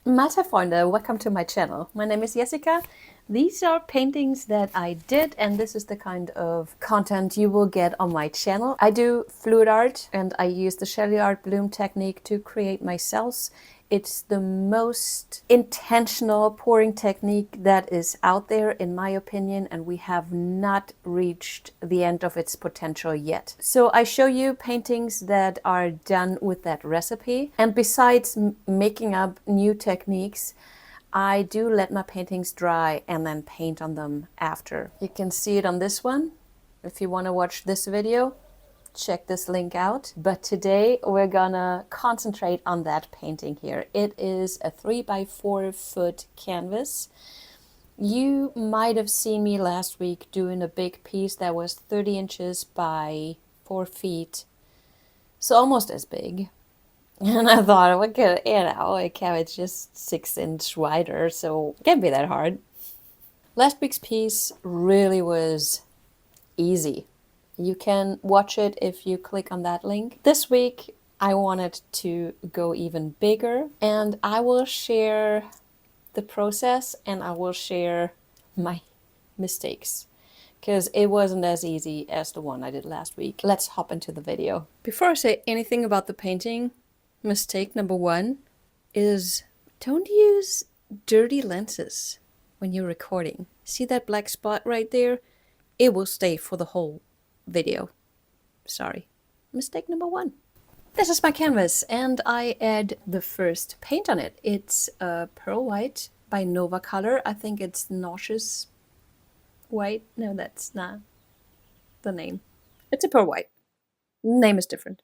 Master Freunde, welcome to my channel. My name is Jessica. These are paintings that I did, and this is the kind of content you will get on my channel. I do fluid art, and I use the Shelly art bloom technique to create my cells. It's the most intentional pouring technique that is out there, in my opinion, and we have not reached the end of its potential yet. So I show you paintings that are done with that recipe. And besides making up new techniques, I do let my paintings dry and then paint on them after. You can see it on this one. If you want to watch this video, check this link out. But today we're gonna concentrate on that painting here. It is a 3x4 foot canvas. You might have seen me last week doing a big piece that was 30 inches by 4 feet. So almost as big. And I thought, what could, okay, it's just 6 inch wider, so it can't be that hard. Last week's piece really was easy. You can watch it if you click on that link. This week, I wanted to go even bigger, and I will share the process and I will share my mistakes, because it wasn't as easy as the one I did last week. Let's hop into the video. Before I say anything about the painting, mistake number one is don't use dirty lenses when you're recording. See that black spot right there? It will stay for the whole video. Sorry. Mistake number one. This is my canvas, and I add the first paint on it. It's Pearl White by Nova Color. I think it's Nauseous White. No, that's not the name. It's a Pearl White. Name is different.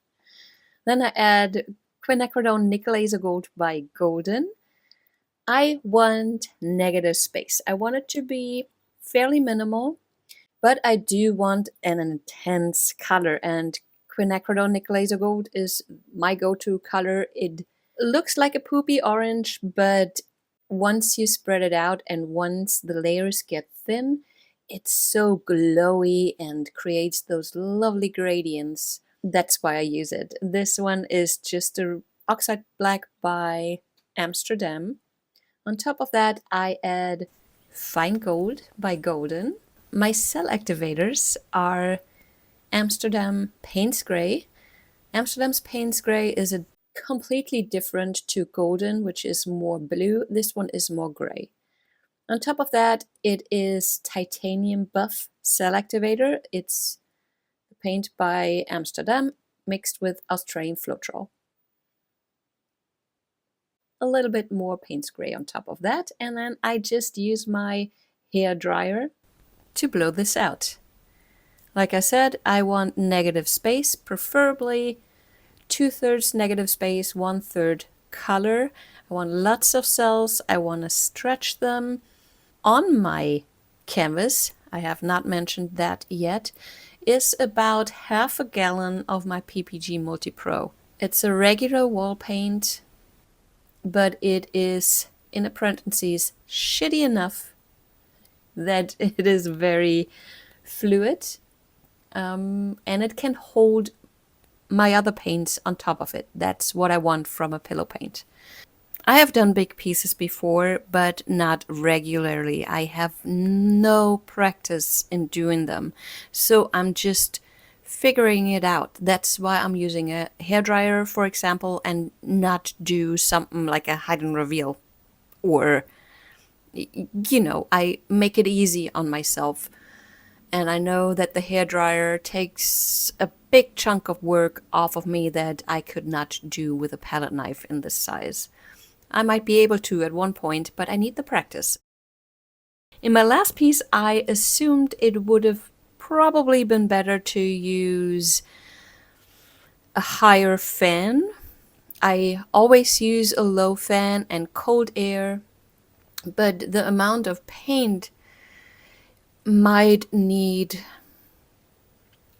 Then I add Quinacridone Nickel Laser Gold by Golden. I want negative space. I want it to be fairly minimal, but I do want an intense color, and Quinacridone Nickel Laser Gold is my go-to color. It looks like a poopy orange, but once you spread it out and once the layers get thin, it's so glowy and creates those lovely gradients. That's why I use it. This one is just a Oxide Black by Amsterdam. On top of that, I add Fine Gold by Golden. My cell activators are Amsterdam Payne's Gray. Amsterdam's Payne's Gray is a completely different to Golden, which is more blue. This one is more gray. On top of that, it is Titanium Buff Cell Activator. It's paint by Amsterdam mixed with Australian Floetrol. A little bit more Payne's Gray on top of that, and then I just use my hair dryer to blow this out. Like I said, I want negative space, preferably 2/3 negative space, 1/3 color. I want lots of cells. I want to stretch them. On my canvas, I have not mentioned that yet, is about 1/2 gallon of my PPG Multi Pro. It's a regular wall paint, but it is, in parentheses, shitty enough that it is very fluid, and it can hold my other paints on top of it. That's what I want from a pillow paint. I have done big pieces before, but not regularly. I have no practice in doing them, so I'm just figuring it out. That's why I'm using a hairdryer, for example, and not do something like a hide and reveal, or, you know, I make it easy on myself. And I know that the hairdryer takes a big chunk of work off of me that I could not do with a palette knife in this size. I might be able to at one point, but I need the practice. In my last piece, I assumed it would have probably been better to use a higher fan. I always use a low fan and cold air, but the amount of paint might need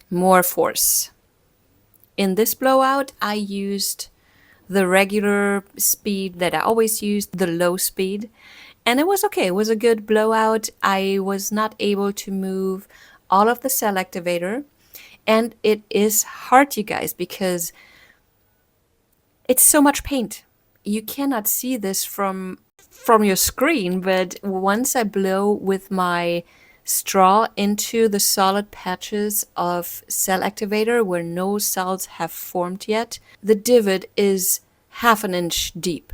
more force. In this blowout, I used the regular speed that I always used, the low speed, and it was okay. It was a good blowout. I was not able to move all of the cell activator, and it is hard, you guys, because it's so much paint. you cannot see this from your screen, but once I blow with my straw into the solid patches of cell activator where no cells have formed yet, the divot is half an inch deep.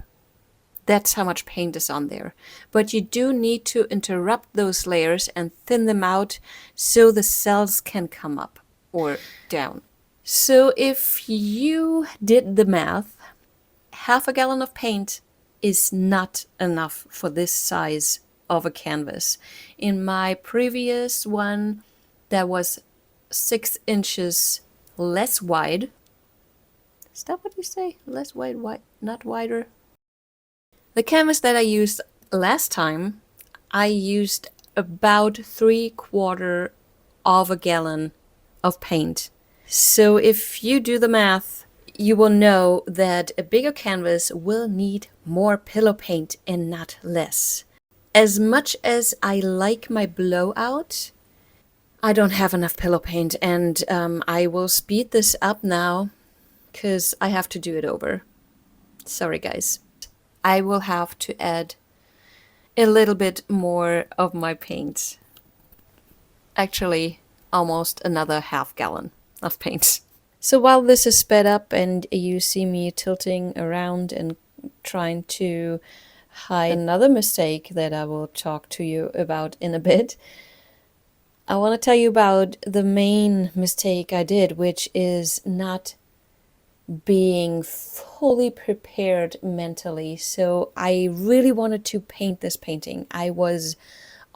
That's how much paint is on there. But you do need to interrupt those layers and thin them out so the cells can come up or down. So if you did the math, half a gallon of paint is not enough for this size of a canvas. In my previous one, that was 6 inches less wide. Is that what you say? Less wide, not wider? The canvas that I used last time, I used about 3/4 of a gallon of paint. So if you do the math, you will know that a bigger canvas will need more pillow paint and not less. As much as I like my blowout, I don't have enough pillow paint, and I will speed this up now because I have to do it over. Sorry guys. I will have to add a little bit more of my paint. Actually, almost another half gallon of paint. So while this is sped up and you see me tilting around and trying to hide another mistake that I will talk to you about in a bit, I want to tell you about the main mistake I did, which is not being fully prepared mentally. So I really wanted to paint this painting. I was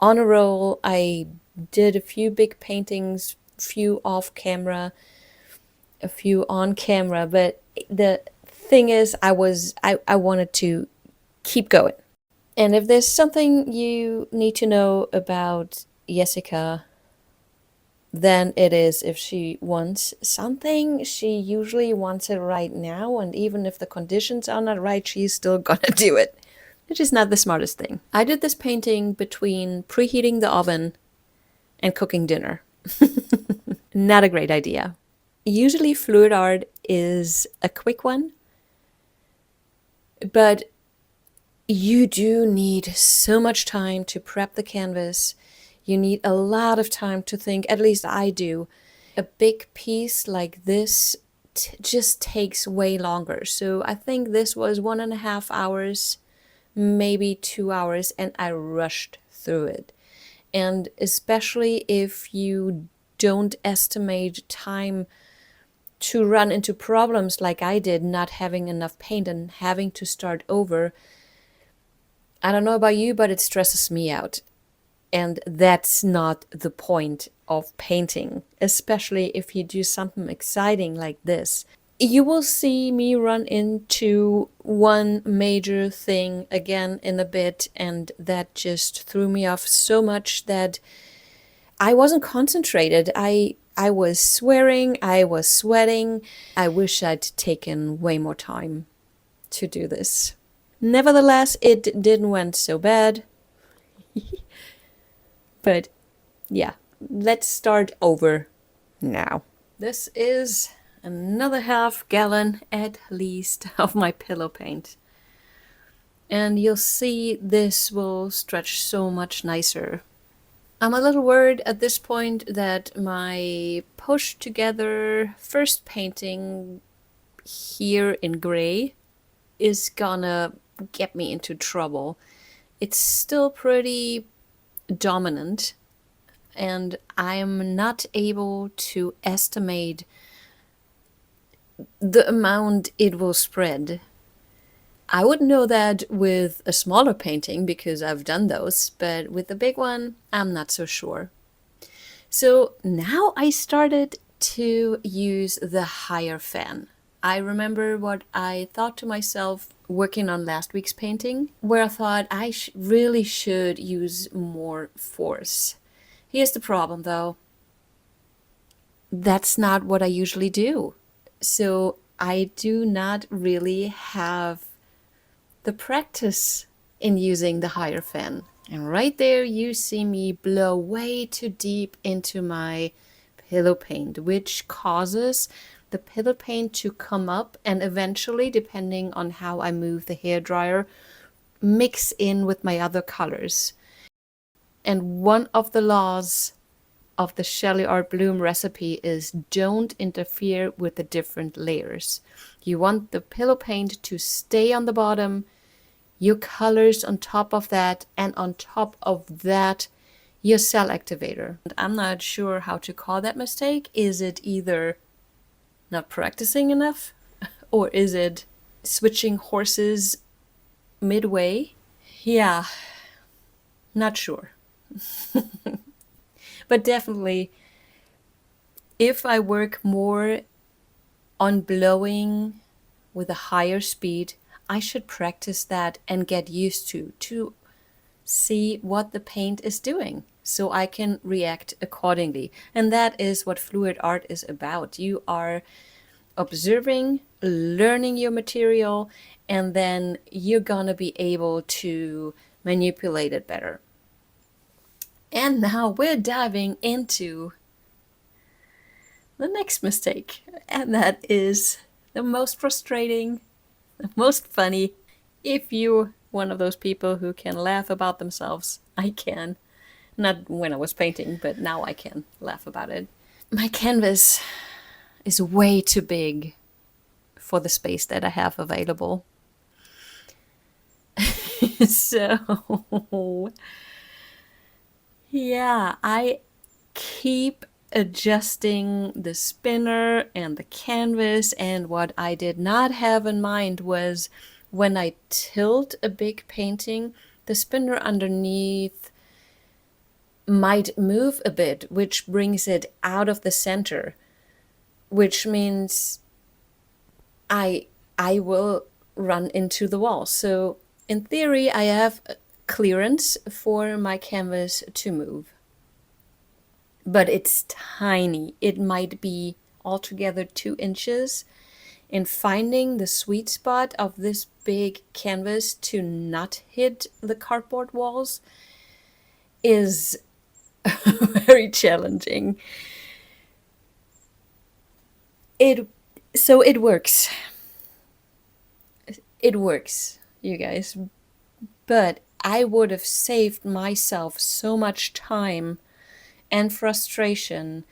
on a roll. I did a few big paintings, few off camera, a few on camera, but the thing is I wanted to keep going. And if there's something you need to know about Jessica, then it is if she wants something, she usually wants it right now, and even if the conditions are not right, she's still gonna do it, which is not the smartest thing. I did this painting between preheating the oven and cooking dinner. Not a great idea. Usually fluid art is a quick one, but you do need so much time to prep the canvas. You need a lot of time to think, at least I do. A big piece like this just takes way longer. So I think this was 1.5 hours, maybe 2 hours, and I rushed through it. And especially if you don't estimate time to run into problems like I did, not having enough paint and having to start over. I don't know about you, but it stresses me out. And that's not the point of painting, especially if you do something exciting like this. You will see me run into one major thing again in a bit, and that just threw me off so much that I wasn't concentrated. I was swearing, I was sweating. I wish I'd taken way more time to do this. Nevertheless, it didn't went so bad. But yeah, let's start over now. This is another half gallon at least of my pillow paint. And you'll see this will stretch so much nicer. I'm a little worried at this point that my pushed together first painting here in gray is gonna get me into trouble. It's still pretty dominant, and I'm not able to estimate the amount it will spread. I would know that with a smaller painting because I've done those, but with the big one, I'm not so sure. So now I started to use the higher fan. I remember what I thought to myself working on last week's painting, where I thought I really should use more force. Here's the problem though. That's not what I usually do. So I do not really have the practice in using the higher fan. And right there you see me blow way too deep into my pillow paint, which causes the pillow paint to come up and eventually, depending on how I move the hairdryer, mix in with my other colors. And one of the laws of the Shelly Art Bloom recipe is don't interfere with the different layers. You want the pillow paint to stay on the bottom, your colors on top of that, and on top of that, your cell activator. And I'm not sure how to call that mistake. Is it either not practicing enough, or is it switching horses midway? Yeah, not sure. But definitely, if I work more on blowing with a higher speed, I should practice that and get used to see what the paint is doing so I can react accordingly. And that is what fluid art is about. You are observing, learning your material, and then you're gonna be able to manipulate it better. And now we're diving into the next mistake, and that is the most frustrating, the most funny. If you're one of those people who can laugh about themselves, I can. Not when I was painting, but now I can laugh about it. My canvas is way too big for the space that I have available. So, yeah, I keep adjusting the spinner and the canvas, and what I did not have in mind was when I tilt a big painting, the spinner underneath might move a bit, which brings it out of the center, which means I will run into the wall. So in theory, I have clearance for my canvas to move, but it's tiny. It might be altogether 2 inches, and finding the sweet spot of this big canvas to not hit the cardboard walls is very challenging. So it works. It works, you guys. But I would have saved myself so much time and frustration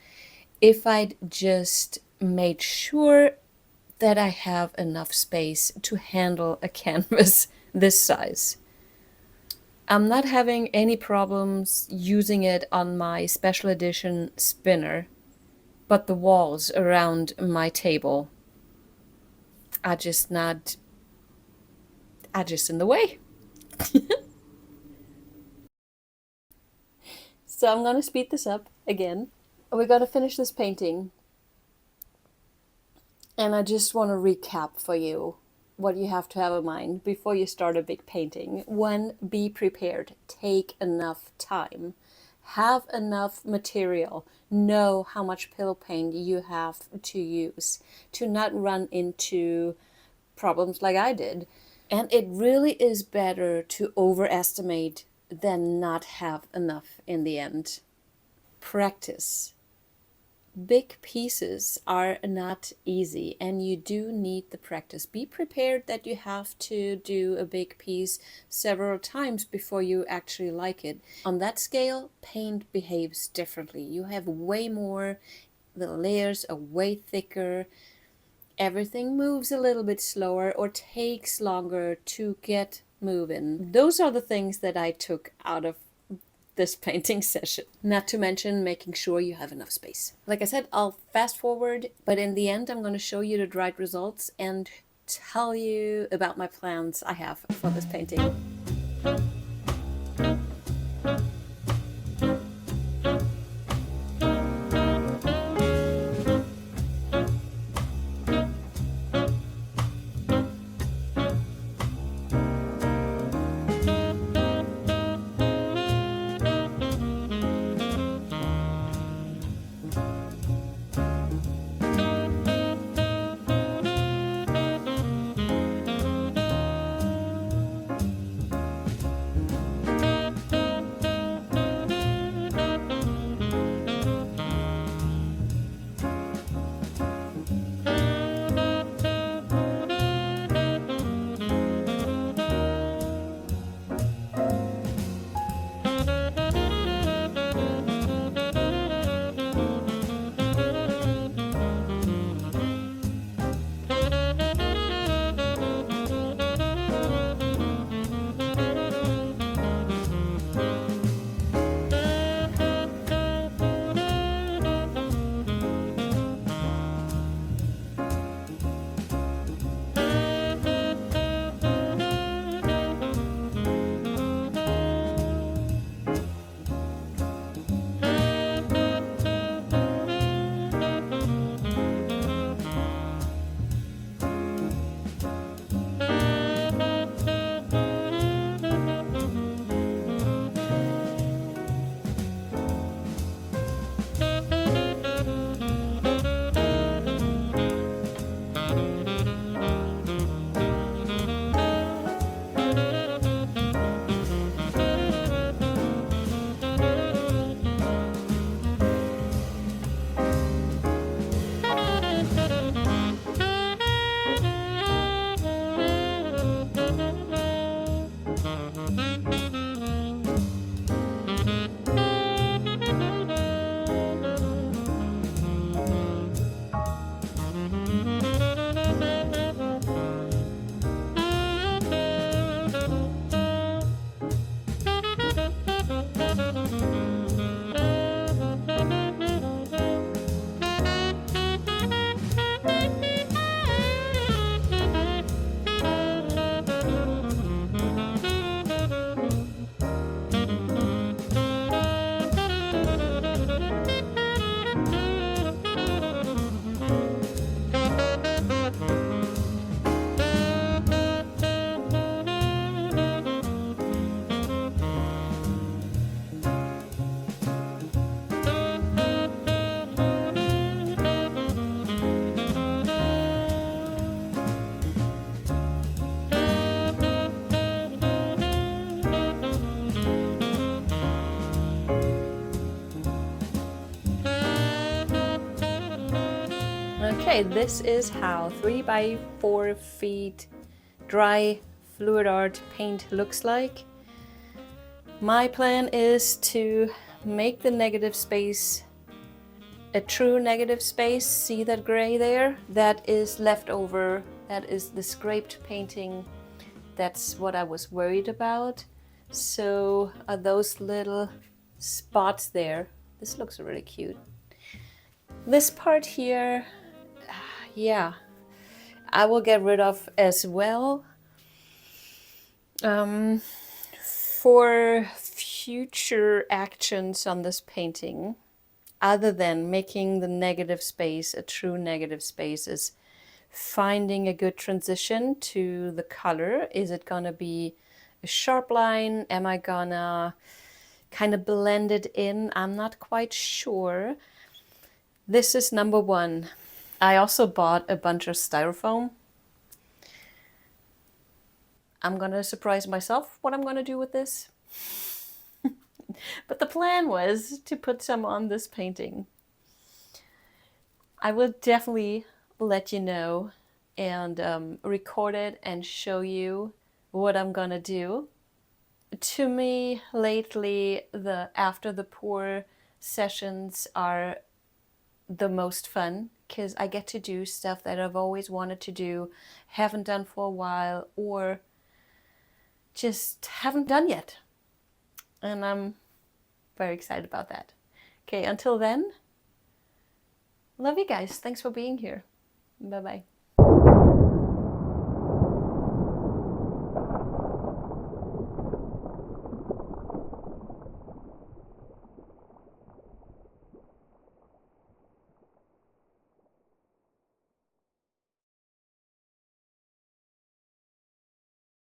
if I'd just made sure that I have enough space to handle a canvas this size. I'm not having any problems using it on my special edition spinner, but the walls around my table are just in the way. So I'm gonna speed this up again. We're gonna finish this painting, and I just want to recap for you what you have to have in mind before you start a big painting. 1, be prepared. Take enough time. Have enough material. Know how much pillow paint you have to use to not run into problems like I did. And it really is better to overestimate than not have enough in the end. Practice. Big pieces are not easy, and you do need the practice. Be prepared that you have to do a big piece several times before you actually like it. On that scale, paint behaves differently. You have way more, the layers are way thicker, everything moves a little bit slower or takes longer to get moving. Those are the things that I took out of this painting session. Not to mention making sure you have enough space. Like I said, I'll fast forward, but in the end I'm going to show you the dried results and tell you about my plans I have for this painting. Okay, this is how 3 by 4 feet dry fluid art paint looks like. My plan is to make the negative space a true negative space. See that gray there? That is left over. That is the scraped painting. That's what I was worried about. So those little spots there. This looks really cute. This part here, yeah, I will get rid of as well. For future actions on this painting, other than making the negative space a true negative space, is finding a good transition to the color. Is it gonna be a sharp line? Am I gonna kind of blend it in? I'm not quite sure. This is number one. I also bought a bunch of styrofoam. I'm gonna surprise myself what I'm gonna do with this. But the plan was to put some on this painting. I will definitely let you know and record it and show you what I'm gonna do. To me, lately, the after the pour sessions are the most fun because I get to do stuff that I've always wanted to do, haven't done for a while, or just haven't done yet. And I'm very excited about that. Okay, until then, love you guys. Thanks for being here. Bye-bye.